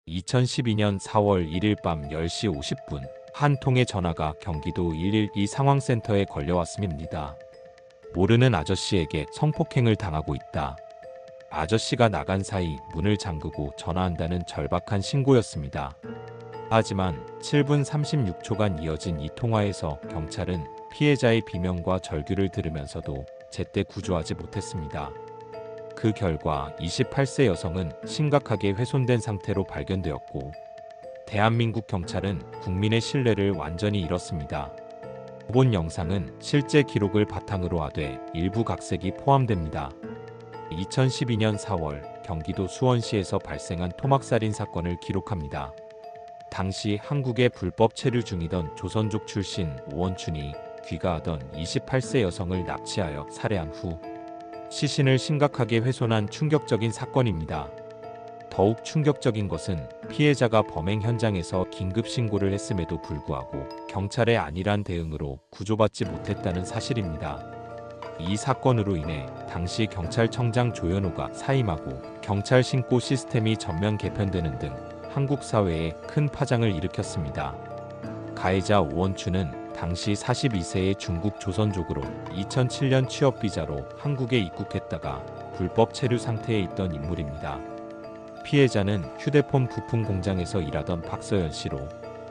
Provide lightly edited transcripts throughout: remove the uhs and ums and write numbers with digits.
2012년 4월 1일 밤 10시 50분 한 통의 전화가 경기도 112 상황센터에 걸려왔습니다. 모르는 아저씨에게 성폭행을 당하고 있다. 아저씨가 나간 사이 문을 잠그고 전화한다는 절박한 신고였습니다. 하지만 7분 36초간 이어진 이 통화에서 경찰은 피해자의 비명과 절규를 들으면서도 제때 구조하지 못했습니다. 그 결과 28세 여성은 심각하게 훼손된 상태로 발견되었고, 대한민국 경찰은 국민의 신뢰를 완전히 잃었습니다. 본 영상은 실제 기록을 바탕으로 하되 일부 각색이 포함됩니다. 2012년 4월 경기도 수원시에서 발생한 토막살인 사건을 기록합니다. 당시 한국에 불법 체류 중이던 조선족 출신 오원춘이 귀가하던 28세 여성을 납치하여 살해한 후 시신을 심각하게 훼손한 충격적인 사건입니다. 더욱 충격적인 것은 피해자가 범행 현장에서 긴급 신고를 했음에도 불구하고 경찰의 안일한 대응으로 구조받지 못했다는 사실입니다. 이 사건으로 인해 당시 경찰청장 조현호가 사임하고 경찰 신고 시스템이 전면 개편되는 등 한국 사회에 큰 파장을 일으켰습니다. 가해자 오원춘은 당시 42세의 중국 조선족으로 2007년 취업 비자로 한국에 입국했다가 불법 체류 상태에 있던 인물입니다. 피해자는 휴대폰 부품 공장에서 일하던 박서연 씨로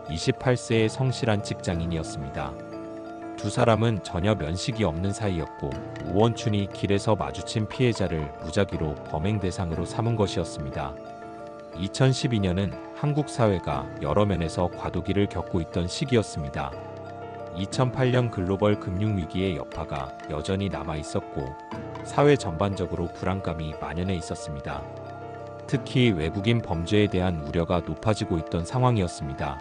28세의 성실한 직장인이었습니다. 두 사람은 전혀 면식이 없는 사이였고, 오원춘이 길에서 마주친 피해자를 무작위로 범행 대상으로 삼은 것이었습니다. 2012년은 한국 사회가 여러 면에서 과도기를 겪고 있던 시기였습니다. 2008년 글로벌 금융위기의 여파가 여전히 남아있었고, 사회 전반적으로 불안감이 만연해 있었습니다. 특히 외국인 범죄에 대한 우려가 높아지고 있던 상황이었습니다.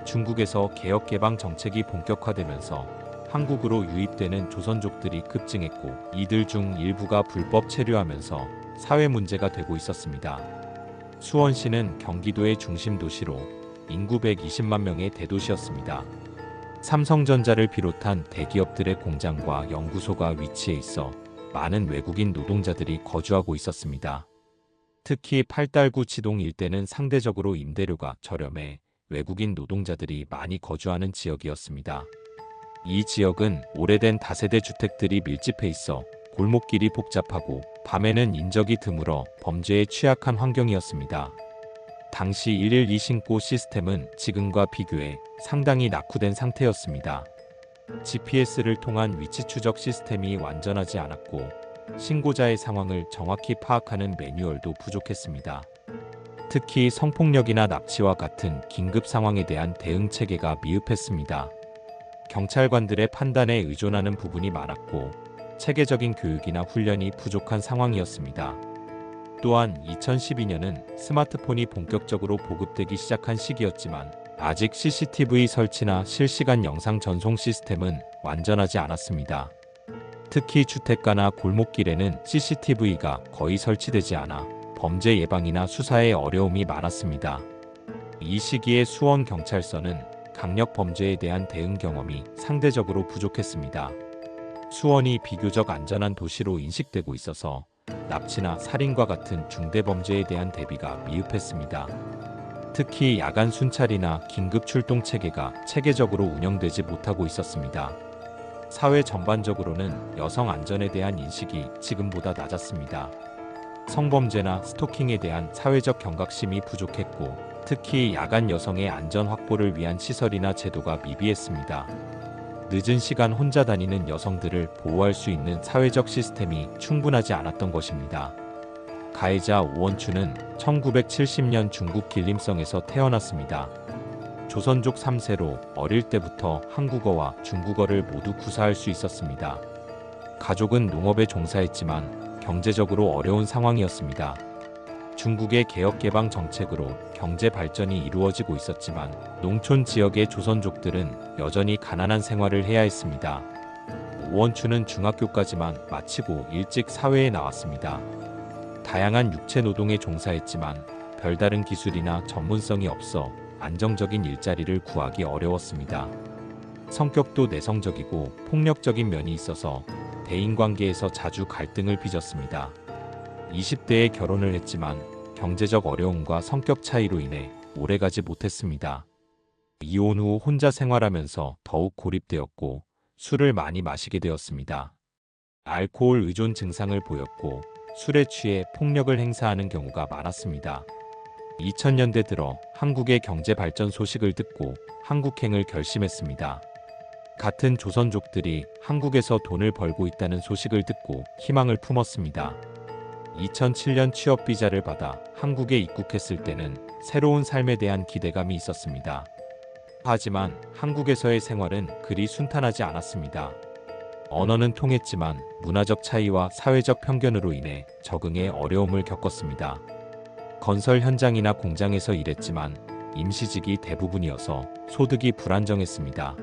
중국에서 개혁개방 정책이 본격화되면서 한국으로 유입되는 조선족들이 급증했고, 이들 중 일부가 불법 체류하면서 사회 문제가 되고 있었습니다. 수원시는 경기도의 중심 도시로 인구 120만 명의 대도시였습니다. 삼성전자를 비롯한 대기업들의 공장과 연구소가 위치해 있어 많은 외국인 노동자들이 거주하고 있었습니다. 특히 팔달구 치동 일대는 상대적으로 임대료가 저렴해 외국인 노동자들이 많이 거주하는 지역이었습니다. 이 지역은 오래된 다세대 주택들이 밀집해 있어 골목길이 복잡하고 밤에는 인적이 드물어 범죄에 취약한 환경이었습니다. 당시 112 신고 시스템은 지금과 비교해 상당히 낙후된 상태였습니다. GPS를 통한 위치 추적 시스템이 완전하지 않았고, 신고자의 상황을 정확히 파악하는 매뉴얼도 부족했습니다. 특히 성폭력이나 납치와 같은 긴급 상황에 대한 대응 체계가 미흡했습니다. 경찰관들의 판단에 의존하는 부분이 많았고, 체계적인 교육이나 훈련이 부족한 상황이었습니다. 또한 2012년은 스마트폰이 본격적으로 보급되기 시작한 시기였지만, 아직 CCTV 설치나 실시간 영상 전송 시스템은 완전하지 않았습니다. 특히 주택가나 골목길에는 CCTV가 거의 설치되지 않아 범죄 예방이나 수사에 어려움이 많았습니다. 이 시기에 수원경찰서는 강력 범죄에 대한 대응 경험이 상대적으로 부족했습니다. 수원이 비교적 안전한 도시로 인식되고 있어서 납치나 살인과 같은 중대범죄에 대한 대비가 미흡했습니다. 특히 야간 순찰이나 긴급 출동 체계가 체계적으로 운영되지 못하고 있었습니다. 사회 전반적으로는 여성 안전에 대한 인식이 지금보다 낮았습니다. 성범죄나 스토킹에 대한 사회적 경각심이 부족했고, 특히 야간 여성의 안전 확보를 위한 시설이나 제도가 미비했습니다. 늦은 시간 혼자 다니는 여성들을 보호할 수 있는 사회적 시스템이 충분하지 않았던 것입니다. 가해자 오원춘은 1970년 중국 길림성에서 태어났습니다. 조선족 3세로 어릴 때부터 한국어와 중국어를 모두 구사할 수 있었습니다. 가족은 농업에 종사했지만 경제적으로 어려운 상황이었습니다. 중국의 개혁개방 정책으로 경제 발전이 이루어지고 있었지만 농촌 지역의 조선족들은 여전히 가난한 생활을 해야 했습니다. 오원춘은 중학교까지만 마치고 일찍 사회에 나왔습니다. 다양한 육체 노동에 종사했지만 별다른 기술이나 전문성이 없어 안정적인 일자리를 구하기 어려웠습니다. 성격도 내성적이고 폭력적인 면이 있어서 대인관계에서 자주 갈등을 빚었습니다. 20대에 결혼을 했지만 경제적 어려움과 성격 차이로 인해 오래가지 못했습니다. 이혼 후 혼자 생활하면서 더욱 고립되었고 술을 많이 마시게 되었습니다. 알코올 의존 증상을 보였고 술에 취해 폭력을 행사하는 경우가 많았습니다. 2000년대 들어 한국의 경제 발전 소식을 듣고 한국행을 결심했습니다. 같은 조선족들이 한국에서 돈을 벌고 있다는 소식을 듣고 희망을 품었습니다. 2007년 취업 비자를 받아 한국에 입국했을 때는 새로운 삶에 대한 기대감이 있었습니다. 하지만 한국에서의 생활은 그리 순탄하지 않았습니다. 언어는 통했지만 문화적 차이와 사회적 편견으로 인해 적응에 어려움을 겪었습니다. 건설 현장이나 공장에서 일했지만 임시직이 대부분이어서 소득이 불안정했습니다.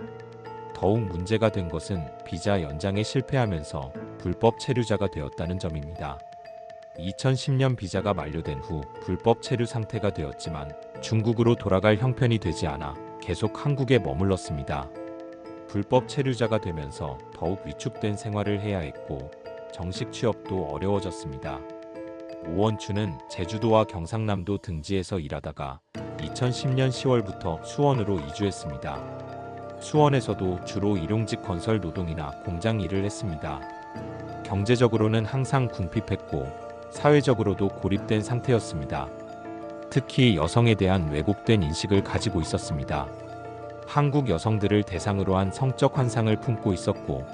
더욱 문제가 된 것은 비자 연장에 실패하면서 불법 체류자가 되었다는 점입니다. 2010년 비자가 만료된 후 불법 체류 상태가 되었지만 중국으로 돌아갈 형편이 되지 않아 계속 한국에 머물렀습니다. 불법 체류자가 되면서 더욱 위축된 생활을 해야 했고 정식 취업도 어려워졌습니다. 오원춘은 제주도와 경상남도 등지에서 일하다가 2010년 10월부터 수원으로 이주했습니다. 수원에서도 주로 일용직 건설 노동이나 공장 일을 했습니다. 경제적으로는 항상 궁핍했고 사회적으로도 고립된 상태였습니다. 특히 여성에 대한 왜곡된 인식을 가지고 있었습니다. 한국 여성들을 대상으로 한 성적 환상을 품고 있었고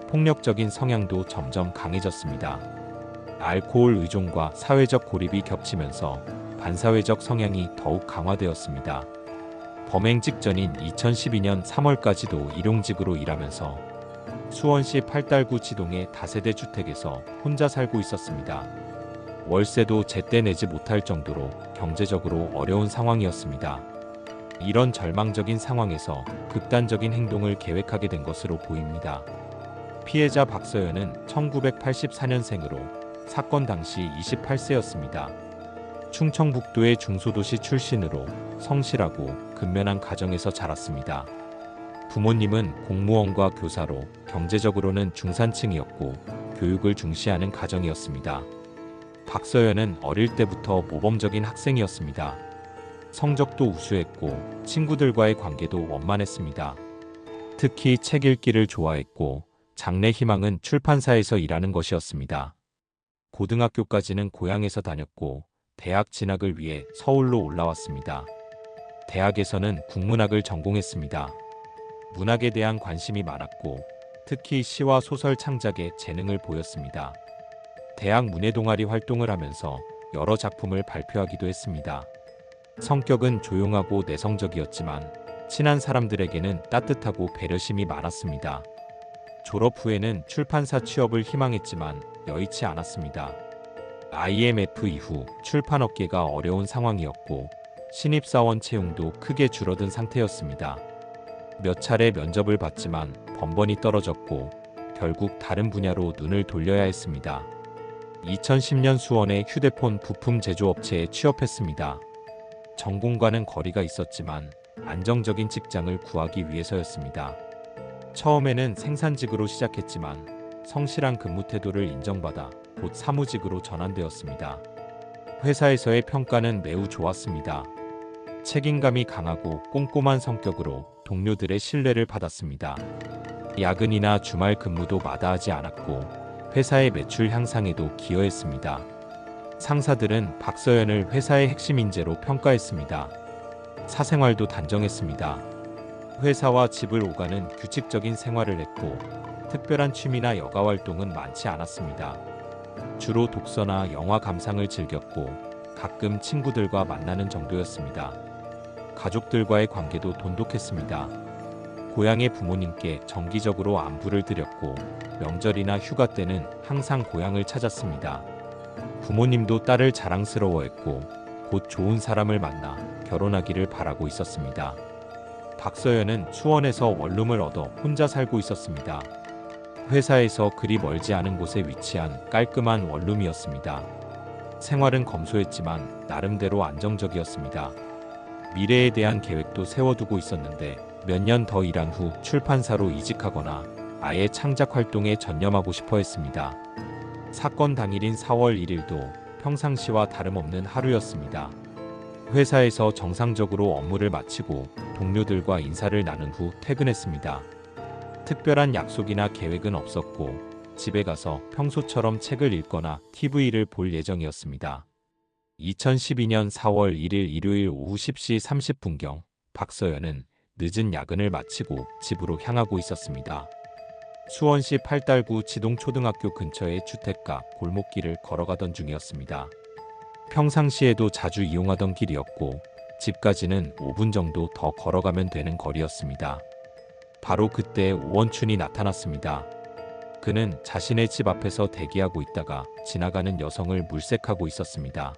폭력적인 성향도 점점 강해졌습니다. 알코올 의존과 사회적 고립이 겹치면서 반사회적 성향이 더욱 강화되었습니다. 범행 직전인 2012년 3월까지도 일용직으로 일하면서 수원시 팔달구 지동의 다세대 주택에서 혼자 살고 있었습니다. 월세도 제때 내지 못할 정도로 경제적으로 어려운 상황이었습니다. 이런 절망적인 상황에서 극단적인 행동을 계획하게 된 것으로 보입니다. 피해자 박서연은 1984년생으로 사건 당시 28세였습니다. 충청북도의 중소도시 출신으로 성실하고 근면한 가정에서 자랐습니다. 부모님은 공무원과 교사로 경제적으로는 중산층이었고 교육을 중시하는 가정이었습니다. 박서연은 어릴 때부터 모범적인 학생이었습니다. 성적도 우수했고 친구들과의 관계도 원만했습니다. 특히 책 읽기를 좋아했고 장래 희망은 출판사에서 일하는 것이었습니다. 고등학교까지는 고향에서 다녔고 대학 진학을 위해 서울로 올라왔습니다. 대학에서는 국문학을 전공했습니다. 문학에 대한 관심이 많았고 특히 시와 소설 창작에 재능을 보였습니다. 대학 문예동아리 활동을 하면서 여러 작품을 발표하기도 했습니다. 성격은 조용하고 내성적이었지만 친한 사람들에게는 따뜻하고 배려심이 많았습니다. 졸업 후에는 출판사 취업을 희망했지만 여의치 않았습니다. IMF 이후 출판업계가 어려운 상황이었고 신입사원 채용도 크게 줄어든 상태였습니다. 몇 차례 면접을 봤지만 번번이 떨어졌고 결국 다른 분야로 눈을 돌려야 했습니다. 2010년 수원의 휴대폰 부품 제조업체에 취업했습니다. 전공과는 거리가 있었지만 안정적인 직장을 구하기 위해서였습니다. 처음에는 생산직으로 시작했지만 성실한 근무 태도를 인정받아 곧 사무직으로 전환되었습니다. 회사에서의 평가는 매우 좋았습니다. 책임감이 강하고 꼼꼼한 성격으로 동료들의 신뢰를 받았습니다. 야근이나 주말 근무도 마다하지 않았고 회사의 매출 향상에도 기여했습니다. 상사들은 박서연을 회사의 핵심 인재로 평가했습니다. 사생활도 단정했습니다. 회사와 집을 오가는 규칙적인 생활을 했고 특별한 취미나 여가 활동은 많지 않았습니다. 주로 독서나 영화 감상을 즐겼고 가끔 친구들과 만나는 정도였습니다. 가족들과의 관계도 돈독했습니다. 고향의 부모님께 정기적으로 안부를 드렸고 명절이나 휴가 때는 항상 고향을 찾았습니다. 부모님도 딸을 자랑스러워했고 곧 좋은 사람을 만나 결혼하기를 바라고 있었습니다. 박서연은 수원에서 원룸을 얻어 혼자 살고 있었습니다. 회사에서 그리 멀지 않은 곳에 위치한 깔끔한 원룸이었습니다. 생활은 검소했지만 나름대로 안정적이었습니다. 미래에 대한 계획도 세워두고 있었는데 몇 년 더 일한 후 출판사로 이직하거나 아예 창작 활동에 전념하고 싶어 했습니다. 사건 당일인 4월 1일도 평상시와 다름없는 하루였습니다. 회사에서 정상적으로 업무를 마치고 동료들과 인사를 나눈 후 퇴근했습니다. 특별한 약속이나 계획은 없었고 집에 가서 평소처럼 책을 읽거나 TV를 볼 예정이었습니다. 2012년 4월 1일 일요일 오후 10시 30분경 박서연은 늦은 야근을 마치고 집으로 향하고 있었습니다. 수원시 팔달구 지동초등학교 근처의 주택가 골목길을 걸어가던 중이었습니다. 평상시에도 자주 이용하던 길이었고 집까지는 5분 정도 더 걸어가면 되는 거리였습니다. 바로 그때 오원춘이 나타났습니다. 그는 자신의 집 앞에서 대기하고 있다가 지나가는 여성을 물색하고 있었습니다.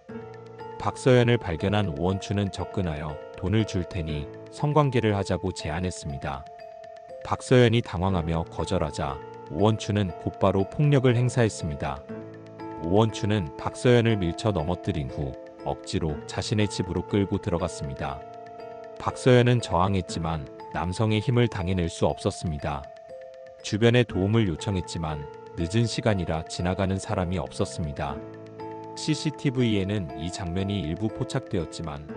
박서연을 발견한 오원춘은 접근하여 돈을 줄 테니 성관계를 하자고 제안했습니다. 박서연이 당황하며 거절하자 오원춘은 곧바로 폭력을 행사했습니다. 오원춘은 박서연을 밀쳐 넘어뜨린 후 억지로 자신의 집으로 끌고 들어갔습니다. 박서연은 저항했지만 남성의 힘을 당해낼 수 없었습니다. 주변에 도움을 요청했지만 늦은 시간이라 지나가는 사람이 없었습니다. CCTV에는 이 장면이 일부 포착되었지만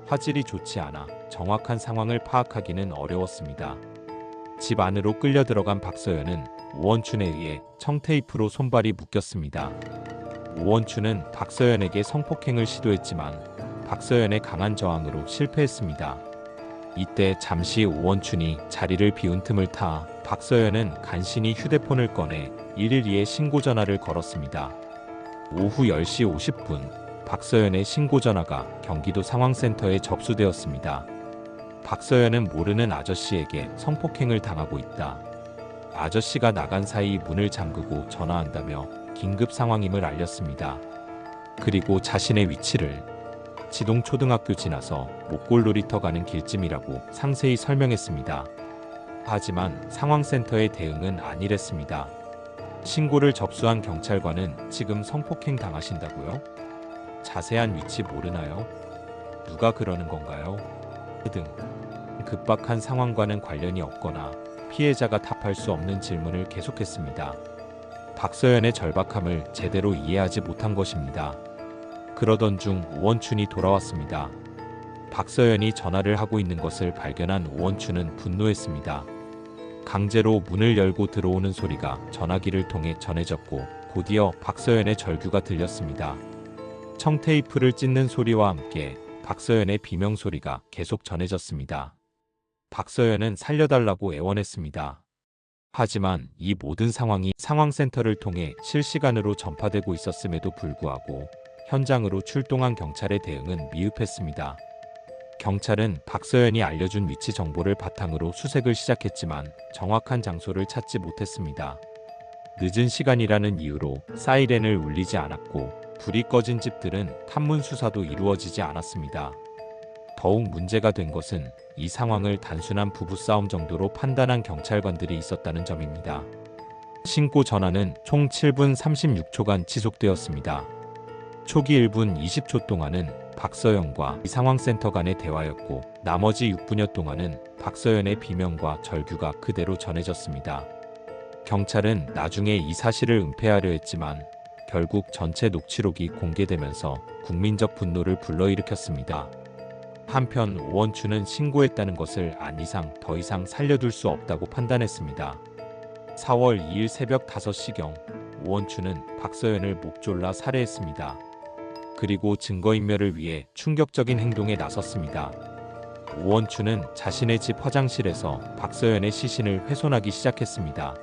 화질이 좋지 않아 정확한 상황을 파악하기는 어려웠습니다. 집 안으로 끌려 들어간 박서연은 오원춘에 의해 청테이프로 손발이 묶였습니다. 오원춘은 박서연에게 성폭행을 시도했지만 박서연의 강한 저항으로 실패했습니다. 이때 잠시 오원춘이 자리를 비운 틈을 타 박서연은 간신히 휴대폰을 꺼내 112에 신고 전화를 걸었습니다. 오후 10시 50분 박서연의 신고 전화가 경기도 상황센터에 접수되었습니다. 박서연은 모르는 아저씨에게 성폭행을 당하고 있다. 아저씨가 나간 사이 문을 잠그고 전화한다며 긴급 상황임을 알렸습니다. 그리고 자신의 위치를 지동초등학교 지나서 목골놀이터 가는 길쯤이라고 상세히 설명했습니다. 하지만 상황센터의 대응은 아니랬습니다. 신고를 접수한 경찰관은 지금 성폭행 당하신다고요? 자세한 위치 모르나요? 누가 그러는 건가요? 등 급박한 상황과는 관련이 없거나 피해자가 답할 수 없는 질문을 계속했습니다. 박서연의 절박함을 제대로 이해하지 못한 것입니다. 그러던 중 오원춘이 돌아왔습니다. 박서연이 전화를 하고 있는 것을 발견한 오원춘은 분노했습니다. 강제로 문을 열고 들어오는 소리가 전화기를 통해 전해졌고 곧이어 박서연의 절규가 들렸습니다. 청테이프를 찢는 소리와 함께 박서연의 비명소리가 계속 전해졌습니다. 박서연은 살려달라고 애원했습니다. 하지만 이 모든 상황이 상황센터를 통해 실시간으로 전파되고 있었음에도 불구하고 현장으로 출동한 경찰의 대응은 미흡했습니다. 경찰은 박서연이 알려준 위치 정보를 바탕으로 수색을 시작했지만 정확한 장소를 찾지 못했습니다. 늦은 시간이라는 이유로 사이렌을 울리지 않았고 불이 꺼진 집들은 탐문 수사도 이루어지지 않았습니다. 더욱 문제가 된 것은 이 상황을 단순한 부부싸움 정도로 판단한 경찰관들이 있었다는 점입니다. 신고 전화는 총 7분 36초간 지속되었습니다. 초기 1분 20초 동안은 박서연과 이 상황센터 간의 대화였고 나머지 6분여 동안은 박서연의 비명과 절규가 그대로 전해졌습니다. 경찰은 나중에 이 사실을 은폐하려 했지만 결국 전체 녹취록이 공개되면서 국민적 분노를 불러일으켰습니다. 한편 오원춘은 신고했다는 것을 안 이상 더 이상 살려둘 수 없다고 판단했습니다. 4월 2일 새벽 5시경 오원춘은 박서연을 목 졸라 살해했습니다. 그리고 증거인멸을 위해 충격적인 행동에 나섰습니다. 오원춘은 자신의 집 화장실에서 박서연의 시신을 훼손하기 시작했습니다.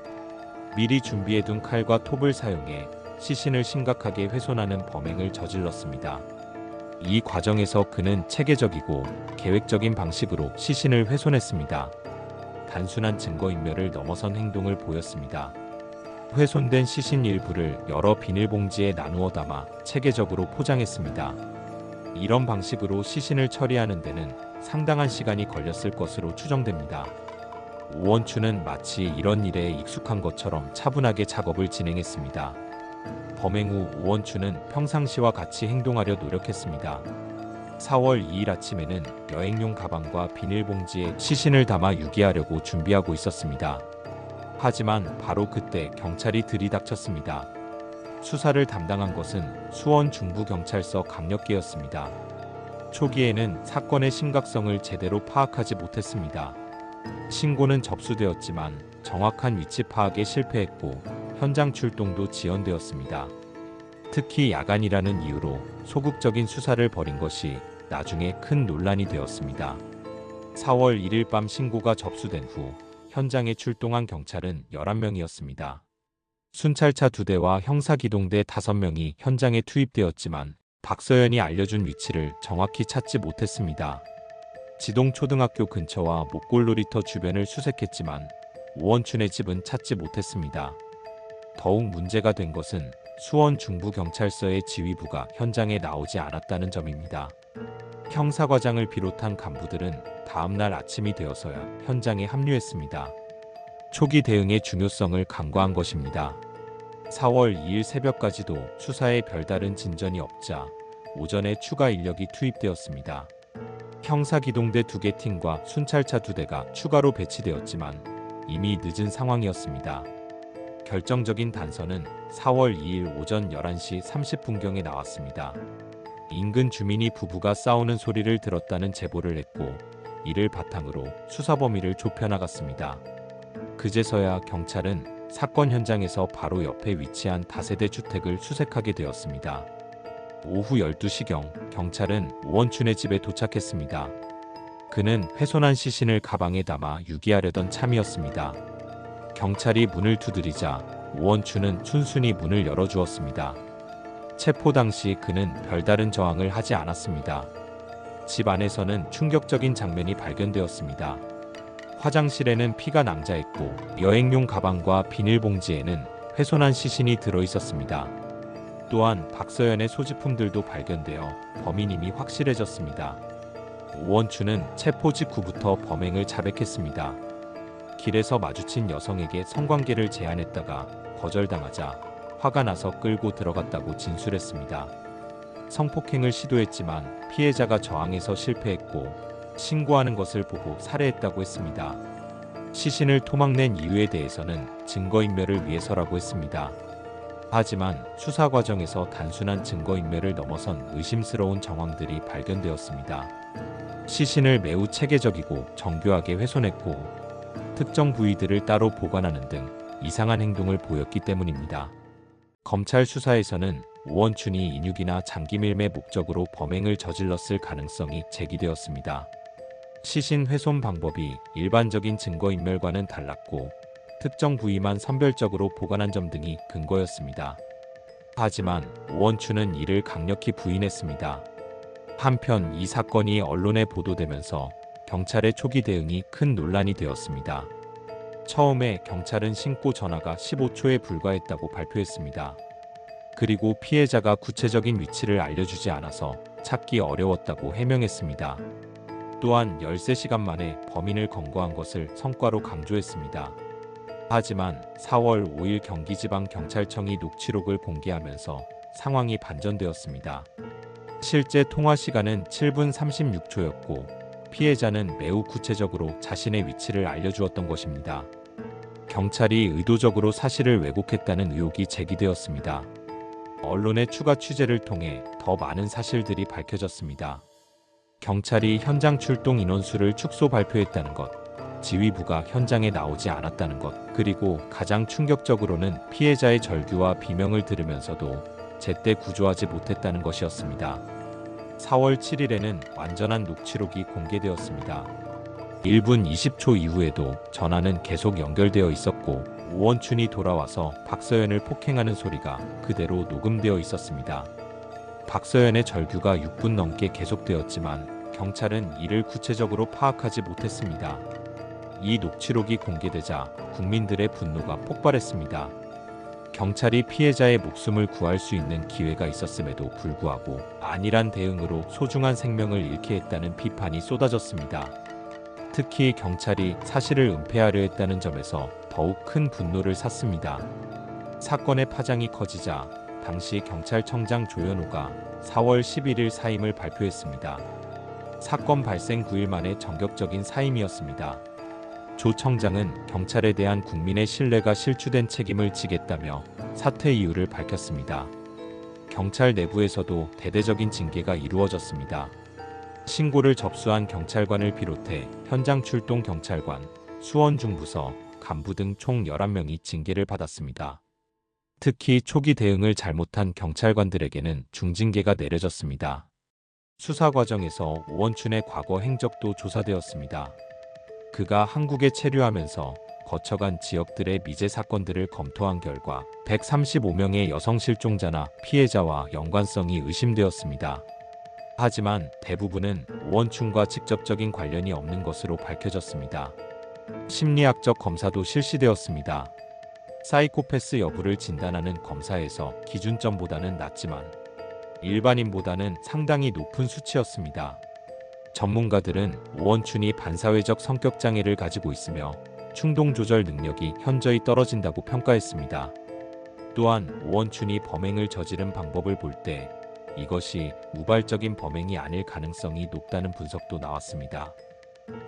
미리 준비해둔 칼과 톱을 사용해 시신을 심각하게 훼손하는 범행을 저질렀습니다. 이 과정에서 그는 체계적이고 계획적인 방식으로 시신을 훼손했습니다. 단순한 증거인멸을 넘어선 행동을 보였습니다. 훼손된 시신 일부를 여러 비닐봉지에 나누어 담아 체계적으로 포장했습니다. 이런 방식으로 시신을 처리하는 데는 상당한 시간이 걸렸을 것으로 추정됩니다. 오원춘은 마치 이런 일에 익숙한 것처럼 차분하게 작업을 진행했습니다. 범행 후 오원춘은 평상시와 같이 행동하려 노력했습니다. 4월 2일 아침에는 여행용 가방과 비닐봉지에 시신을 담아 유기하려고 준비하고 있었습니다. 하지만 바로 그때 경찰이 들이닥쳤습니다. 수사를 담당한 것은 수원 중부경찰서 강력계였습니다. 초기에는 사건의 심각성을 제대로 파악하지 못했습니다. 신고는 접수되었지만 정확한 위치 파악에 실패했고 현장 출동도 지연되었습니다. 특히 야간이라는 이유로 소극적인 수사를 벌인 것이 나중에 큰 논란이 되었습니다. 4월 1일 밤 신고가 접수된 후 현장에 출동한 경찰은 11명이었습니다. 순찰차 2대와 형사기동대 5명이 현장에 투입되었지만 박서연이 알려준 위치를 정확히 찾지 못했습니다. 지동초등학교 근처와 목골놀이터 주변을 수색했지만 오원춘의 집은 찾지 못했습니다. 더욱 문제가 된 것은 수원 중부경찰서의 지휘부가 현장에 나오지 않았다는 점입니다. 형사과장을 비롯한 간부들은 다음날 아침이 되어서야 현장에 합류했습니다. 초기 대응의 중요성을 간과한 것입니다. 4월 2일 새벽까지도 수사에 별다른 진전이 없자 오전에 추가 인력이 투입되었습니다. 형사기동대 2개 팀과 순찰차 2대가 추가로 배치되었지만 이미 늦은 상황이었습니다. 결정적인 단서는 4월 2일 오전 11시 30분경에 나왔습니다. 인근 주민이 부부가 싸우는 소리를 들었다는 제보를 했고 이를 바탕으로 수사 범위를 좁혀나갔습니다. 그제서야 경찰은 사건 현장에서 바로 옆에 위치한 다세대 주택을 수색하게 되었습니다. 오후 12시경 경찰은 오원춘의 집에 도착했습니다. 그는 훼손한 시신을 가방에 담아 유기하려던 참이었습니다. 경찰이 문을 두드리자 오원춘은 순순히 문을 열어주었습니다. 체포 당시 그는 별다른 저항을 하지 않았습니다. 집 안에서는 충격적인 장면이 발견되었습니다. 화장실에는 피가 낭자했고 여행용 가방과 비닐봉지에는 훼손한 시신이 들어있었습니다. 또한 박서연의 소지품들도 발견되어 범인임이 확실해졌습니다. 오원춘은 체포 직후부터 범행을 자백했습니다. 길에서 마주친 여성에게 성관계를 제안했다가 거절당하자 화가 나서 끌고 들어갔다고 진술했습니다. 성폭행을 시도했지만 피해자가 저항해서 실패했고 신고하는 것을 보고 살해했다고 했습니다. 시신을 토막낸 이유에 대해서는 증거인멸을 위해서라고 했습니다. 하지만 수사 과정에서 단순한 증거인멸을 넘어선 의심스러운 정황들이 발견되었습니다. 시신을 매우 체계적이고 정교하게 훼손했고 특정 부위들을 따로 보관하는 등 이상한 행동을 보였기 때문입니다. 검찰 수사에서는 오원춘이 인육이나 장기밀매 목적으로 범행을 저질렀을 가능성이 제기되었습니다. 시신 훼손 방법이 일반적인 증거인멸과는 달랐고 특정 부위만 선별적으로 보관한 점 등이 근거였습니다. 하지만 오원춘은 이를 강력히 부인했습니다. 한편 이 사건이 언론에 보도되면서 경찰의 초기 대응이 큰 논란이 되었습니다. 처음에 경찰은 신고 전화가 15초에 불과했다고 발표했습니다. 그리고 피해자가 구체적인 위치를 알려주지 않아서 찾기 어려웠다고 해명했습니다. 또한 13시간 만에 범인을 검거한 것을 성과로 강조했습니다. 하지만 4월 5일 경기지방경찰청이 녹취록을 공개하면서 상황이 반전되었습니다. 실제 통화 시간은 7분 36초였고 피해자는 매우 구체적으로 자신의 위치를 알려주었던 것입니다. 경찰이 의도적으로 사실을 왜곡했다는 의혹이 제기되었습니다. 언론의 추가 취재를 통해 더 많은 사실들이 밝혀졌습니다. 경찰이 현장 출동 인원수를 축소 발표했다는 것, 지휘부가 현장에 나오지 않았다는 것, 그리고 가장 충격적으로는 피해자의 절규와 비명을 들으면서도 제때 구조하지 못했다는 것이었습니다. 4월 7일에는 완전한 녹취록이 공개되었습니다. 1분 20초 이후에도 전화는 계속 연결되어 있었고 오원춘이 돌아와서 박서연을 폭행하는 소리가 그대로 녹음되어 있었습니다. 박서연의 절규가 6분 넘게 계속되었지만 경찰은 이를 구체적으로 파악하지 못했습니다. 이 녹취록이 공개되자 국민들의 분노가 폭발했습니다. 경찰이 피해자의 목숨을 구할 수 있는 기회가 있었음에도 불구하고 안일한 대응으로 소중한 생명을 잃게 했다는 비판이 쏟아졌습니다. 특히 경찰이 사실을 은폐하려 했다는 점에서 더욱 큰 분노를 샀습니다. 사건의 파장이 커지자 당시 경찰청장 조현호가 4월 11일 사임을 발표했습니다. 사건 발생 9일 만에 전격적인 사임이었습니다. 조 청장은 경찰에 대한 국민의 신뢰가 실추된 책임을 지겠다며 사퇴 이유를 밝혔습니다. 경찰 내부에서도 대대적인 징계가 이루어졌습니다. 신고를 접수한 경찰관을 비롯해 현장 출동 경찰관, 수원중부서, 간부 등 총 11명이 징계를 받았습니다. 특히 초기 대응을 잘못한 경찰관들에게는 중징계가 내려졌습니다. 수사 과정에서 오원춘의 과거 행적도 조사되었습니다. 그가 한국에 체류하면서 거쳐간 지역들의 미제 사건들을 검토한 결과 135명의 여성 실종자나 피해자와 연관성이 의심되었습니다. 하지만 대부분은 오원춘과 직접적인 관련이 없는 것으로 밝혀졌습니다. 심리학적 검사도 실시되었습니다. 사이코패스 여부를 진단하는 검사에서 기준점보다는 낮지만 일반인보다는 상당히 높은 수치였습니다. 전문가들은 오원춘이 반사회적 성격장애를 가지고 있으며 충동조절 능력이 현저히 떨어진다고 평가했습니다. 또한 오원춘이 범행을 저지른 방법을 볼 때 이것이 우발적인 범행이 아닐 가능성이 높다는 분석도 나왔습니다.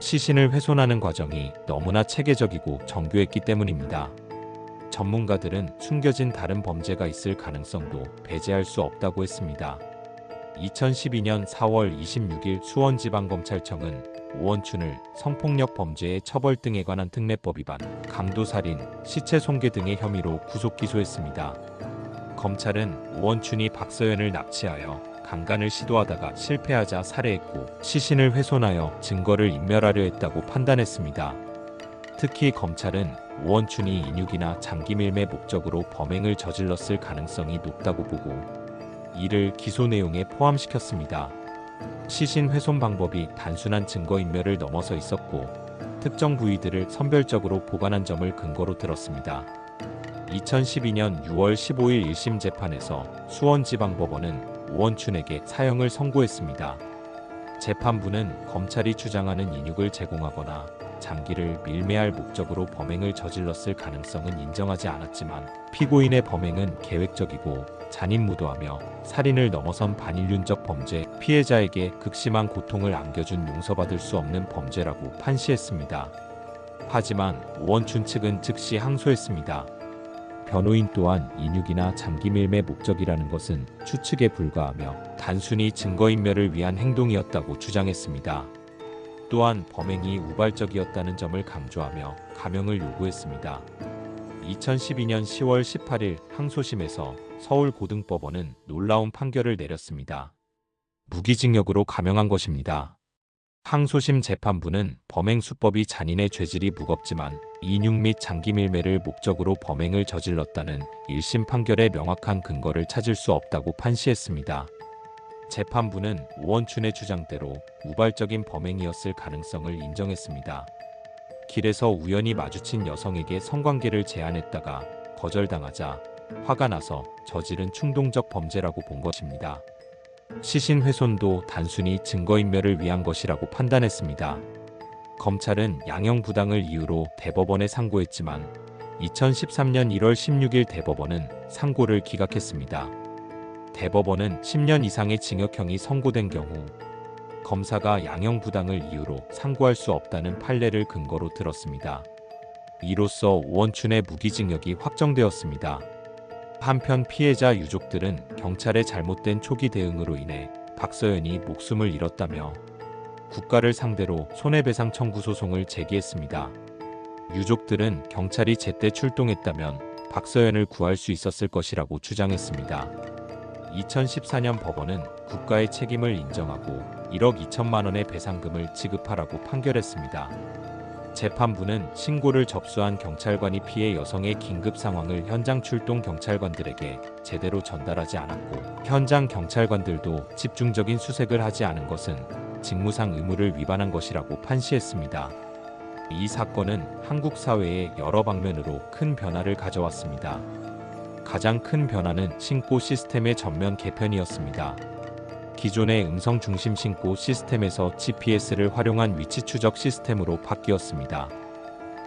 시신을 훼손하는 과정이 너무나 체계적이고 정교했기 때문입니다. 전문가들은 숨겨진 다른 범죄가 있을 가능성도 배제할 수 없다고 했습니다. 2012년 4월 26일 수원지방검찰청은 오원춘을 성폭력 범죄의 처벌 등에 관한 특례법 위반, 강도살인, 시체 손괴 등의 혐의로 구속 기소했습니다. 검찰은 오원춘이 박서연을 납치하여 강간을 시도하다가 실패하자 살해했고 시신을 훼손하여 증거를 인멸하려 했다고 판단했습니다. 특히 검찰은 오원춘이 인육이나 장기밀매 목적으로 범행을 저질렀을 가능성이 높다고 보고 이를 기소 내용에 포함시켰습니다. 시신 훼손 방법이 단순한 증거인멸을 넘어서 있었고 특정 부위들을 선별적으로 보관한 점을 근거로 들었습니다. 2012년 6월 15일 1심 재판에서 수원지방법원은 오원춘에게 사형을 선고했습니다. 재판부는 검찰이 주장하는 인육을 제공하거나 장기를 밀매할 목적으로 범행을 저질렀을 가능성은 인정하지 않았지만 피고인의 범행은 계획적이고 잔인무도하며 살인을 넘어선 반인륜적 범죄, 피해자에게 극심한 고통을 안겨준 용서받을 수 없는 범죄라고 판시했습니다. 하지만 오원춘 측은 즉시 항소했습니다. 변호인 또한 인육이나 장기밀매 목적이라는 것은 추측에 불과하며 단순히 증거인멸을 위한 행동이었다고 주장했습니다. 또한 범행이 우발적이었다는 점을 강조하며 감형을 요구했습니다. 2012년 10월 18일 항소심에서 서울고등법원은 놀라운 판결을 내렸습니다. 무기징역으로 감형한 것입니다. 항소심 재판부는 범행 수법이 잔인해 죄질이 무겁지만 인육 및 장기밀매를 목적으로 범행을 저질렀다는 1심 판결의 명확한 근거를 찾을 수 없다고 판시했습니다. 재판부는 오원춘의 주장대로 우발적인 범행이었을 가능성을 인정했습니다. 길에서 우연히 마주친 여성에게 성관계를 제안했다가 거절당하자 화가 나서 저지른 충동적 범죄라고 본 것입니다. 시신 훼손도 단순히 증거인멸을 위한 것이라고 판단했습니다. 검찰은 양형부당을 이유로 대법원에 상고했지만 2013년 1월 16일 대법원은 상고를 기각했습니다. 대법원은 10년 이상의 징역형이 선고된 경우 검사가 양형부당을 이유로 상고할 수 없다는 판례를 근거로 들었습니다. 이로써 오원춘의 무기징역이 확정되었습니다. 한편 피해자 유족들은 경찰의 잘못된 초기 대응으로 인해 박서연이 목숨을 잃었다며 국가를 상대로 손해배상 청구 소송을 제기했습니다. 유족들은 경찰이 제때 출동했다면 박서연을 구할 수 있었을 것이라고 주장했습니다. 2014년 법원은 국가의 책임을 인정하고 1억 2천만 원의 배상금을 지급하라고 판결했습니다. 재판부는 신고를 접수한 경찰관이 피해 여성의 긴급 상황을 현장 출동 경찰관들에게 제대로 전달하지 않았고 현장 경찰관들도 집중적인 수색을 하지 않은 것은 직무상 의무를 위반한 것이라고 판시했습니다. 이 사건은 한국 사회의 여러 방면으로 큰 변화를 가져왔습니다. 가장 큰 변화는 신고 시스템의 전면 개편이었습니다. 기존의 음성 중심 신고 시스템에서 GPS를 활용한 위치 추적 시스템으로 바뀌었습니다.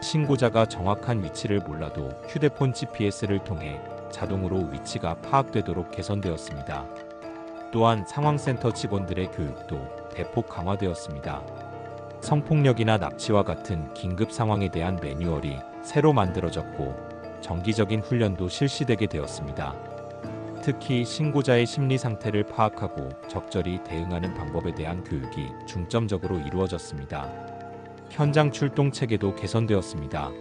신고자가 정확한 위치를 몰라도 휴대폰 GPS를 통해 자동으로 위치가 파악되도록 개선되었습니다. 또한 상황센터 직원들의 교육도 대폭 강화되었습니다. 성폭력이나 납치와 같은 긴급 상황에 대한 매뉴얼이 새로 만들어졌고 정기적인 훈련도 실시되게 되었습니다. 특히 신고자의 심리 상태를 파악하고 적절히 대응하는 방법에 대한 교육이 중점적으로 이루어졌습니다. 현장 출동 체계도 개선되었습니다.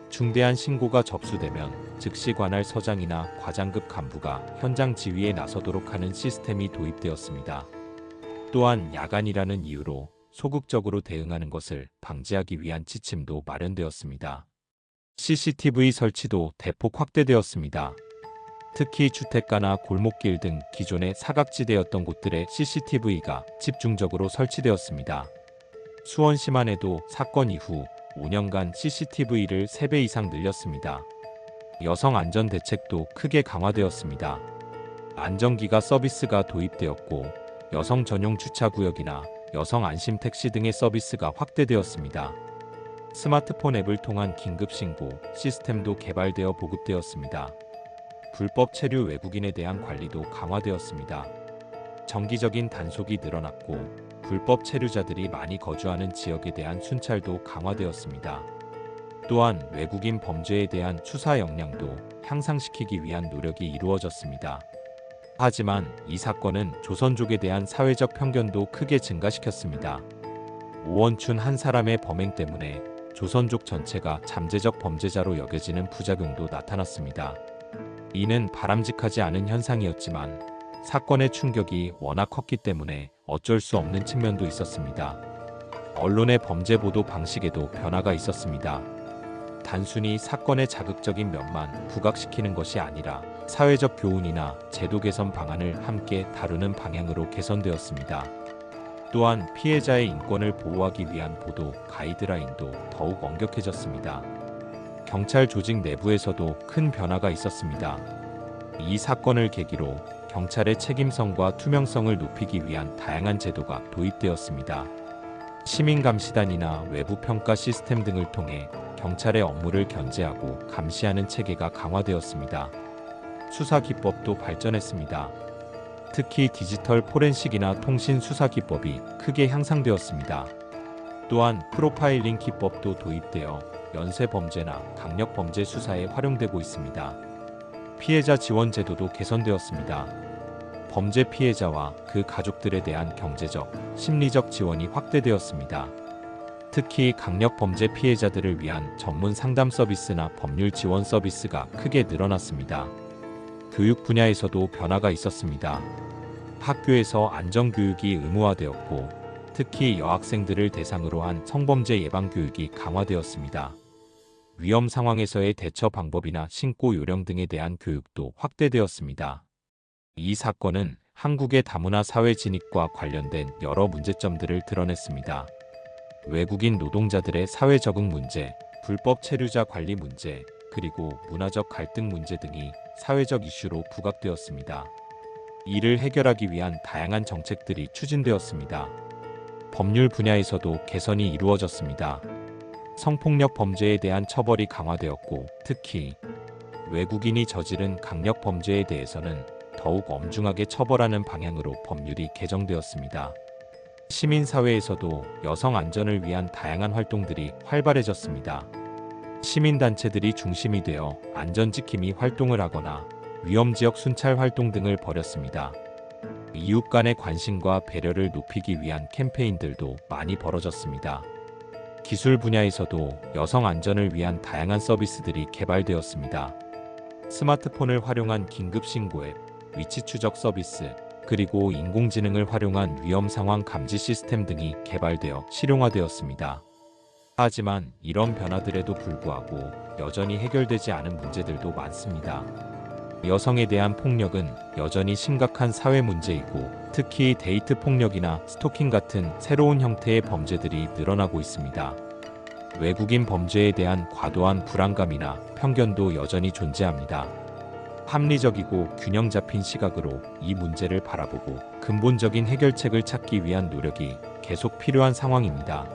중대한 신고가 접수되면 즉시 관할 서장이나 과장급 간부가 현장 지휘에 나서도록 하는 시스템이 도입되었습니다. 또한 야간이라는 이유로 소극적으로 대응하는 것을 방지하기 위한 지침도 마련되었습니다. CCTV 설치도 대폭 확대되었습니다. 특히 주택가나 골목길 등 기존의 사각지대였던 곳들에 CCTV가 집중적으로 설치되었습니다. 수원시만 해도 사건 이후 5년간 CCTV를 3배 이상 늘렸습니다. 여성 안전 대책도 크게 강화되었습니다. 안전기가 서비스가 도입되었고 여성 전용 주차구역이나 여성 안심 택시 등의 서비스가 확대되었습니다. 스마트폰 앱을 통한 긴급신고 시스템도 개발되어 보급되었습니다. 불법 체류 외국인에 대한 관리도 강화되었습니다. 정기적인 단속이 늘어났고 불법 체류자들이 많이 거주하는 지역에 대한 순찰도 강화되었습니다. 또한 외국인 범죄에 대한 수사 역량도 향상시키기 위한 노력이 이루어졌습니다. 하지만 이 사건은 조선족에 대한 사회적 편견도 크게 증가시켰습니다. 오원춘 한 사람의 범행 때문에 조선족 전체가 잠재적 범죄자로 여겨지는 부작용도 나타났습니다. 이는 바람직하지 않은 현상이었지만 사건의 충격이 워낙 컸기 때문에 어쩔 수 없는 측면도 있었습니다. 언론의 범죄 보도 방식에도 변화가 있었습니다. 단순히 사건의 자극적인 면만 부각시키는 것이 아니라 사회적 교훈이나 제도 개선 방안을 함께 다루는 방향으로 개선되었습니다. 또한 피해자의 인권을 보호하기 위한 보도 가이드라인도 더욱 엄격해졌습니다. 경찰 조직 내부에서도 큰 변화가 있었습니다. 이 사건을 계기로 경찰의 책임성과 투명성을 높이기 위한 다양한 제도가 도입되었습니다. 시민감시단이나 외부 평가 시스템 등을 통해 경찰의 업무를 견제하고 감시하는 체계가 강화되었습니다. 수사 기법도 발전했습니다. 특히 디지털 포렌식이나 통신 수사 기법이 크게 향상되었습니다. 또한 프로파일링 기법도 도입되어 연쇄 범죄나 강력 범죄 수사에 활용되고 있습니다. 피해자 지원 제도도 개선되었습니다. 범죄 피해자와 그 가족들에 대한 경제적, 심리적 지원이 확대되었습니다. 특히 강력 범죄 피해자들을 위한 전문 상담 서비스나 법률 지원 서비스가 크게 늘어났습니다. 교육 분야에서도 변화가 있었습니다. 학교에서 안전교육이 의무화되었고, 특히 여학생들을 대상으로 한 성범죄 예방 교육이 강화되었습니다. 위험 상황에서의 대처 방법이나 신고 요령 등에 대한 교육도 확대되었습니다. 이 사건은 한국의 다문화 사회 진입과 관련된 여러 문제점들을 드러냈습니다. 외국인 노동자들의 사회 적응 문제, 불법 체류자 관리 문제, 그리고 문화적 갈등 문제 등이 사회적 이슈로 부각되었습니다. 이를 해결하기 위한 다양한 정책들이 추진되었습니다. 법률 분야에서도 개선이 이루어졌습니다. 성폭력 범죄에 대한 처벌이 강화되었고, 특히 외국인이 저지른 강력 범죄에 대해서는 더욱 엄중하게 처벌하는 방향으로 법률이 개정되었습니다. 시민사회에서도 여성 안전을 위한 다양한 활동들이 활발해졌습니다. 시민단체들이 중심이 되어 안전지킴이 활동을 하거나 위험지역 순찰 활동 등을 벌였습니다. 이웃 간의 관심과 배려를 높이기 위한 캠페인들도 많이 벌어졌습니다. 기술 분야에서도 여성 안전을 위한 다양한 서비스들이 개발되었습니다. 스마트폰을 활용한 긴급신고 앱, 위치 추적 서비스, 그리고 인공지능을 활용한 위험 상황 감지 시스템 등이 개발되어 실용화되었습니다. 하지만 이런 변화들에도 불구하고 여전히 해결되지 않은 문제들도 많습니다. 여성에 대한 폭력은 여전히 심각한 사회 문제이고, 특히 데이트 폭력이나 스토킹 같은 새로운 형태의 범죄들이 늘어나고 있습니다. 외국인 범죄에 대한 과도한 불안감이나 편견도 여전히 존재합니다. 합리적이고 균형 잡힌 시각으로 이 문제를 바라보고 근본적인 해결책을 찾기 위한 노력이 계속 필요한 상황입니다.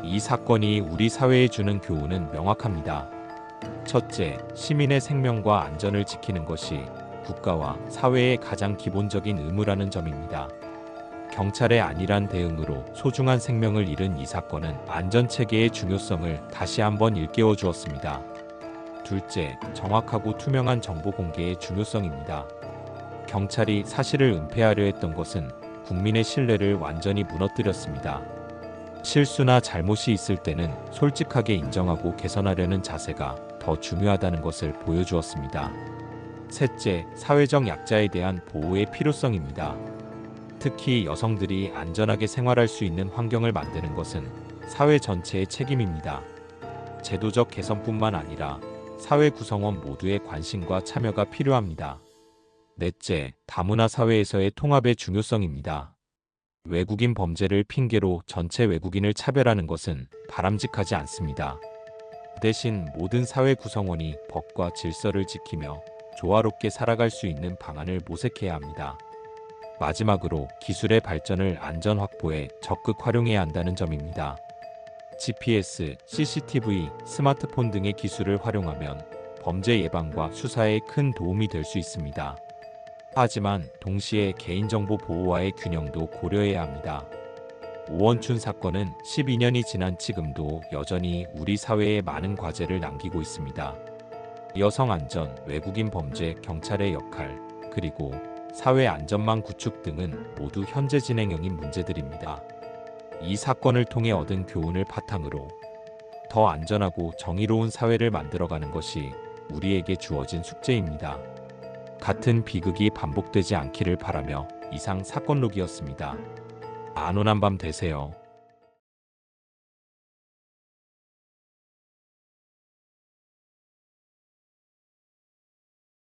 이 사건이 우리 사회에 주는 교훈은 명확합니다. 첫째, 시민의 생명과 안전을 지키는 것이 국가와 사회의 가장 기본적인 의무라는 점입니다. 경찰의 안일한 대응으로 소중한 생명을 잃은 이 사건은 안전체계의 중요성을 다시 한번 일깨워 주었습니다. 둘째, 정확하고 투명한 정보 공개의 중요성입니다. 경찰이 사실을 은폐하려 했던 것은 국민의 신뢰를 완전히 무너뜨렸습니다. 실수나 잘못이 있을 때는 솔직하게 인정하고 개선하려는 자세가 더 중요하다는 것을 보여주었습니다. 셋째, 사회적 약자에 대한 보호의 필요성입니다. 특히 여성들이 안전하게 생활할 수 있는 환경을 만드는 것은 사회 전체의 책임입니다. 제도적 개선뿐만 아니라 사회 구성원 모두의 관심과 참여가 필요합니다. 넷째, 다문화 사회에서의 통합의 중요성입니다. 외국인 범죄를 핑계로 전체 외국인을 차별하는 것은 바람직하지 않습니다. 대신 모든 사회 구성원이 법과 질서를 지키며 조화롭게 살아갈 수 있는 방안을 모색해야 합니다. 마지막으로 기술의 발전을 안전 확보에 적극 활용해야 한다는 점입니다. GPS, CCTV, 스마트폰 등의 기술을 활용하면 범죄 예방과 수사에 큰 도움이 될 수 있습니다. 하지만 동시에 개인정보 보호와의 균형도 고려해야 합니다. 오원춘 사건은 12년이 지난 지금도 여전히 우리 사회에 많은 과제를 남기고 있습니다. 여성 안전, 외국인 범죄, 경찰의 역할, 그리고 사회 안전망 구축 등은 모두 현재 진행형인 문제들입니다. 이 사건을 통해 얻은 교훈을 바탕으로 더 안전하고 정의로운 사회를 만들어가는 것이 우리에게 주어진 숙제입니다. 같은 비극이 반복되지 않기를 바라며 이상 사건록이었습니다. 안온한 밤 되세요.